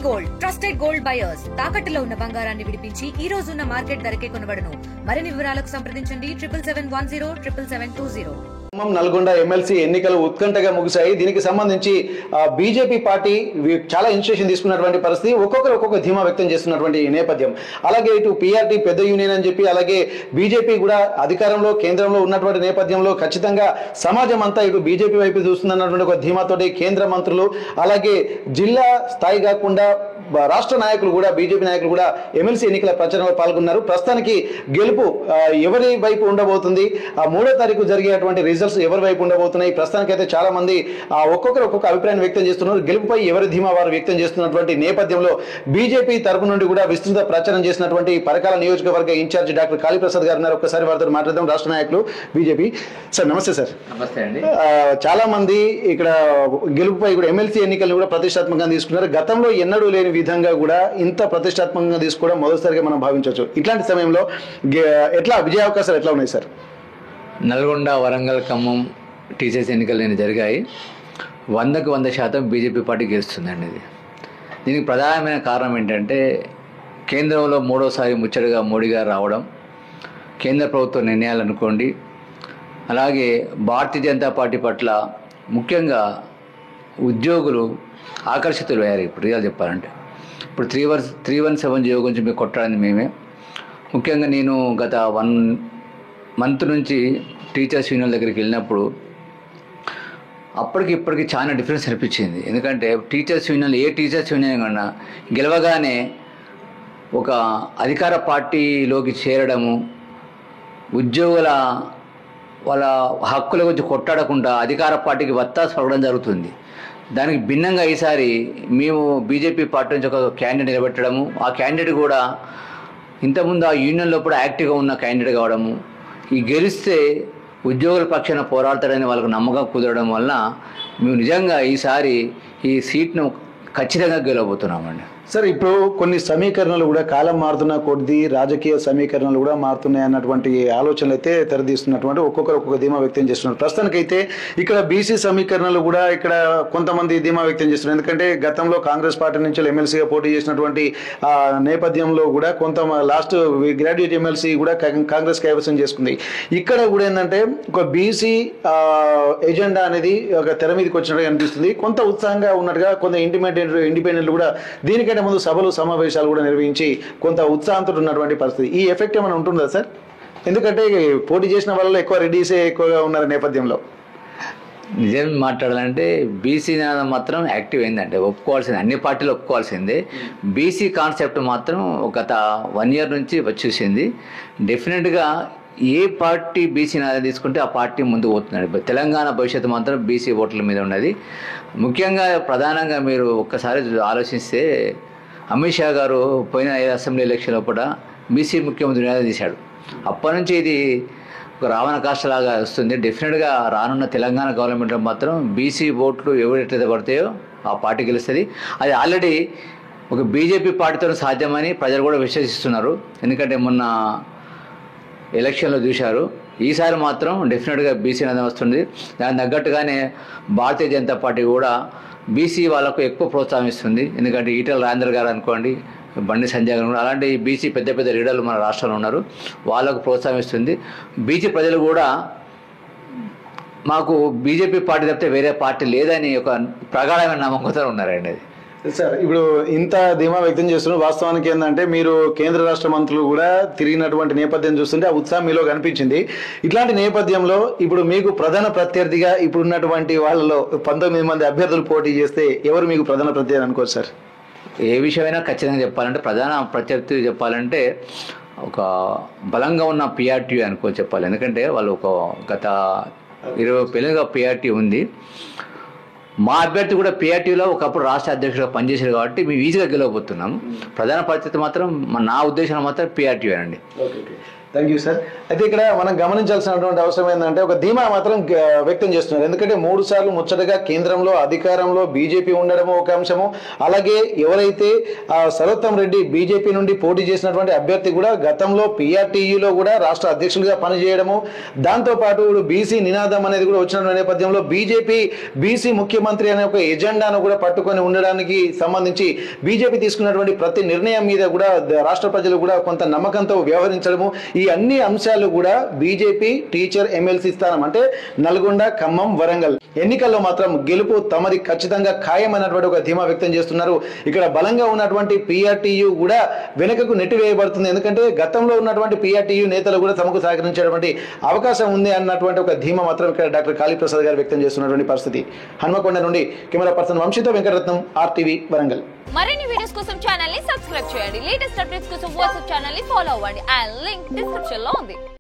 Gold trusted gold buyers తాకట్టులో ఉన్న బంగారాన్ని విడిపించి ఈ రోజు ఉన్న మార్కెట్ ధరకే కొనబడును. మరిన్ని వివరాలకు సంప్రదించండి 77107720. నల్గొండ ఎమ్మెల్సీ ఎన్నికలు ఉత్కంఠగా ముగిశాయి. దీనికి సంబంధించి బీజేపీ పార్టీ చాలా ఇనిషియేషన్ తీసుకున్నటువంటి పరిస్థితి, ఒక్కొక్క ధీమా వ్యక్తం చేస్తున్నటువంటి నేపథ్యం. అలాగే ఇటు పీఆర్టీ పెద్ద యూనియన్ అని చెప్పి, అలాగే బీజేపీ కూడా అధికారంలో కేంద్రంలో ఉన్నటువంటి నేపథ్యంలో ఖచ్చితంగా సమాజం అంతా ఇటు బీజేపీ వైపు చూస్తుందన్నటువంటి ఒక ధీమాతోటి కేంద్ర మంత్రులు, అలాగే జిల్లా స్థాయి కాకుండా రాష్ట్ర నాయకులు కూడా, బీజేపీ నాయకులు కూడా ఎమ్మెల్సీ ఎన్నికల ప్రచారంలో పాల్గొన్నారు. ప్రస్తుతానికి గెలుపు ఎవరి వైపు ఉండబోతుంది, ఆ 3వ తారీఖు జరిగేటువంటి రిజల్ట్స్ ఎవరి వైపు ఉండబోతున్నాయి, ప్రస్తుతానికి అయితే చాలా మంది ఒక్కొక్క అభిప్రాయం వ్యక్తం చేస్తున్నారు. గెలుపుపై ఎవరి ధీమా వారు వ్యక్తం చేస్తున్నటువంటి నేపథ్యంలో బీజేపీ తరపు నుండి కూడా విస్తృత ప్రచారం చేసినటువంటి పరకాల నియోజకవర్గ ఇన్ఛార్జి డాక్టర్ కాళీప్రసాద్ గారు ఉన్నారు. ఒక్కసారి వారితో మాట్లాడదాం. రాష్ట్ర నాయకులు బీజేపీ సార్, నమస్తే సార్. నమస్తే అండి. చాలా మంది ఇక్కడ గెలుపుపై కూడా ఎమ్మెల్సీ ఎన్నికలను కూడా ప్రతిష్టాత్మకంగా తీసుకున్నారు. గతంలో ఎన్నడూ లేని విధంగా కూడా ఇంత ప్రతిష్టాత్మకంగా తీసుకోవడం మొదటిసారిగా మనం భావించవచ్చు. ఇట్లాంటి సమయంలో ఎట్లా విజయ అవకాశాలు ఎట్లా ఉన్నాయి సార్? నల్గొండ, వరంగల్, ఖమ్మం టీచర్స్ ఎన్నికలు జరిగాయి. 100% బీజేపీ పార్టీ గెలుస్తుందండి. దీనికి ప్రధానమైన కారణం ఏంటంటే కేంద్రంలో 3వసారి ముచ్చటగా మోడీ గారు రావడం, కేంద్ర ప్రభుత్వ నిర్ణయాలు అనుకోండి, అలాగే భారతీయ జనతా పార్టీ పట్ల ముఖ్యంగా ఉద్యోగులు ఆకర్షితులు అయ్యారు. ఇప్పుడు రియల్ చెప్పాలంటే ఇప్పుడు 317 జియో గురించి మీకు కొట్టడానికి మేమే, ముఖ్యంగా నేను గత 1 మంత్ నుంచి టీచర్స్ యూనియన్ దగ్గరికి వెళ్ళినప్పుడు అప్పటికి ఇప్పటికి చాలా డిఫరెన్స్ అనిపించింది. ఎందుకంటే టీచర్స్ యూనియన్, ఏ టీచర్స్ యూనియన్ కన్నా గెలవగానే ఒక అధికార పార్టీలోకి చేరడము, ఉద్యోగుల వాళ్ళ హక్కుల గురించి కొట్టాడకుండా అధికార పార్టీకి వత్తాసు పడడం జరుగుతుంది. దానికి భిన్నంగా ఈసారి మేము బీజేపీ పార్టీ నుంచి ఒక క్యాండిడేట్ నిలబెట్టడము, ఆ క్యాండిడేట్ కూడా ఇంతకుముందు ఆ యూనియన్లో కూడా యాక్టివ్గా ఉన్న క్యాండిడేట్ కావడము, ఈ గెలిస్తే ఉద్యోగుల పక్షాన పోరాడతాడని వాళ్ళకు నమ్మకం కుదరడం వల్ల మేము నిజంగా ఈసారి ఈ సీట్ను ఖచ్చితంగా గెలవబోతున్నామండి. సార్, ఇప్పుడు కొన్ని సమీకరణలు కూడా కాలం మారుతున్న కొద్దీ రాజకీయ సమీకరణలు కూడా మారుతున్నాయి అన్నటువంటి ఆలోచనలు అయితే తెరదీస్తున్నటువంటి ఒక్కొక్క ధీమా వ్యక్తం చేస్తున్నారు. ప్రస్తుతానికైతే ఇక్కడ బీసీ సమీకరణలు కూడా ఇక్కడ కొంతమంది ధీమా వ్యక్తం చేస్తున్నారు. ఎందుకంటే గతంలో కాంగ్రెస్ పార్టీ నుంచి ఎమ్మెల్సీగా పోటీ చేసినటువంటి నేపథ్యంలో కూడా కొంత లాస్ట్ గ్రాడ్యుయేట్ ఎమ్మెల్సీ కూడా కాంగ్రెస్ కైవసం చేసుకుంది. ఇక్కడ కూడా ఏంటంటే ఒక బీసీ ఎజెండా అనేది ఒక తెర మీదకి వచ్చినట్టుగా అనిపిస్తుంది. కొంత ఉత్సాహంగా ఉన్నట్టుగా కొంత ఇండిపెండెంట్ కూడా దీనికంటే ముందు సభలు సమావేశాలు కూడా నిర్వహించి కొంత ఉత్సాహంతో ఉన్నటువంటి పరిస్థితి. ఈ ఎఫెక్ట్ ఏమైనా ఉంటుందా సార్? ఎందుకంటే పోటీ చేసిన వాళ్ళలో ఎక్కువ రెడ్డిసే ఎక్కువగా ఉన్న నేపథ్యంలో. నిజం మాట్లాడాలంటే బీసీ నినాదం మాత్రం యాక్టివ్ అయిందంటే ఒప్పుకోవాల్సిందే, అన్ని పార్టీలు ఒప్పుకోవాల్సిందే. బీసీ కాన్సెప్ట్ మాత్రం గత 1 ఇయర్ నుంచి వచ్చేసింది. డెఫినెట్గా ఏ పార్టీ బీసీ నినాదం తీసుకుంటే ఆ పార్టీ ముందుకు పోతున్నాడు. తెలంగాణ భవిష్యత్తు మాత్రం బీసీ ఓట్ల మీద ఉన్నది. ముఖ్యంగా ప్రధానంగా మీరు ఒక్కసారి ఆలోచిస్తే అమిత్ షా గారు పోయిన అసెంబ్లీ ఎలక్షన్లో కూడా బీసీ ముఖ్యమంత్రి నినాదం తీశాడు. అప్పటి నుంచి ఇది ఒక రావణ కాష్టలాగా వస్తుంది. డెఫినెట్గా రానున్న తెలంగాణ గవర్నమెంట్లో మాత్రం బీసీ ఓట్లు ఎవరైతే పడతాయో ఆ పార్టీ గెలుస్తుంది. అది ఆల్రెడీ ఒక బీజేపీ పార్టీతో సాధ్యమని ప్రజలు కూడా విశ్వసిస్తున్నారు. ఎందుకంటే మొన్న ఎలక్షన్లో చూశారు. ఈసారి మాత్రం డెఫినెట్గా బీసీ నినాదం వస్తుంది. దానికి తగ్గట్టుగానే భారతీయ జనతా పార్టీ కూడా బీసీ వాళ్ళకు ఎక్కువ ప్రోత్సాహం ఇస్తుంది. ఎందుకంటే ఈటెల రాజేందర్ గారు అనుకోండి, బండి సంజయ్ గారు, అలాంటి బీసీ పెద్ద లీడర్లు మన రాష్ట్రంలో ఉన్నారు, వాళ్ళకు ప్రోత్సాహం ఇస్తుంది. బీసీ ప్రజలు కూడా మాకు బీజేపీ పార్టీ తప్పితే వేరే పార్టీ లేదని ఒక ప్రగాఢమైన నమ్మకంతో ఉన్నారండి. అది సార్, ఇప్పుడు ఇంత ధీమా వ్యక్తం చేస్తున్నారు. వాస్తవానికి ఏంటంటే మీరు కేంద్ర రాష్ట్ర మంత్రులు కూడా తిరిగినటువంటి నేపథ్యం చూస్తుంటే ఆ ఉత్సాహం మీలో కనిపించింది. ఇట్లాంటి నేపథ్యంలో ఇప్పుడు మీకు ప్రధాన ప్రత్యర్థిగా ఇప్పుడు ఉన్నటువంటి వాళ్ళలో 19 మంది అభ్యర్థులు పోటీ చేస్తే ఎవరు మీకు ప్రధాన ప్రత్యర్థి అనుకోవచ్చు సార్? ఏ విషయమైనా ఖచ్చితంగా చెప్పాలంటే ప్రధాన ప్రత్యర్థి చెప్పాలంటే ఒక బలంగా ఉన్న పీఆర్టీ అనుకో చెప్పాలి. ఎందుకంటే వాళ్ళు ఒక గత 20 ఏళ్ళుగా పీఆర్టీ ఉంది. మా అభ్యర్థి కూడా పీఆర్టీలో ఒకప్పుడు రాష్ట్ర అధ్యక్షుడిగా పనిచేశారు కాబట్టి మేము ఈజీగా గెలవబోతున్నాము. ప్రధాన పరిస్థితి మాత్రం నా ఉద్దేశం మాత్రం పీఆర్టీ అనండి. Thank you sir. అయితే ఇక్కడ మనం గమనించాల్సినటువంటి అవసరం ఏంటంటే ఒక ధీమా మాత్రం వ్యక్తం చేస్తున్నారు. ఎందుకంటే 3 సార్లు ముచ్చటగా కేంద్రంలో అధికారంలో బీజేపీ ఉండడము ఒక అంశము, అలాగే ఎవరైతే సరోత్తమ్ రెడ్డి బీజేపీ నుండి పోటీ చేసినటువంటి అభ్యర్థి కూడా గతంలో పిఆర్టీయూలో కూడా రాష్ట్ర అధ్యక్షులుగా పనిచేయడము, దాంతోపాటు బీసీ నినాదం అనేది కూడా వచ్చిన నేపథ్యంలో బీజేపీ బీసీ ముఖ్యమంత్రి అనే ఒక ఎజెండాను కూడా పట్టుకొని ఉండడానికి సంబంధించి బీజేపీ తీసుకున్నటువంటి ప్రతి నిర్ణయం మీద కూడా రాష్ట్ర ప్రజలు కూడా కొంత నమ్మకంతో వ్యవహరించడము, ఈ అన్ని అంశాలు కూడా బీజేపీ టీచర్ ఎమ్మెల్సీ స్థానం అంటే నల్గొండ, ఖమ్మం, వరంగల్ ఎన్నికల్లో మాత్రం గెలుపు తమది ఖచ్చితంగా ఖాయమైనటువంటి ఒక ధీమా వ్యక్తం చేస్తున్నారు. ఇక్కడ బలంగా ఉన్నటువంటి పిఆర్టీయూ కూడా వెనుకకు నెట్టివేయబడుతుంది. ఎందుకంటే గతంలో ఉన్నటువంటి పిఆర్టీయూ నేతలు కూడా తమకు సహకరించేటువంటి అవకాశం ఉంది అన్నటువంటి ఒక ధీమా మాత్రం ఇక్కడ డాక్టర్ కాళీప్రసాద్ గారు వ్యక్తం చేస్తున్నటువంటి పరిస్థితి. హన్మకొండ నుండి కెమెరా పర్సన్ వంశీతో వెంకటరత్నం, RTV వరంగల్. మరిన్ని వీడియోస్ కోసం ఛానల్ ని సబ్స్క్రైబ్ చేయండి. లేటెస్ట్ అప్డేట్స్ కోసం వాట్సాప్ ఛానల్ ని ఫాలో అవ్వండి. అండ్ లింక్ డిస్క్రిప్షన్ లో ఉంది.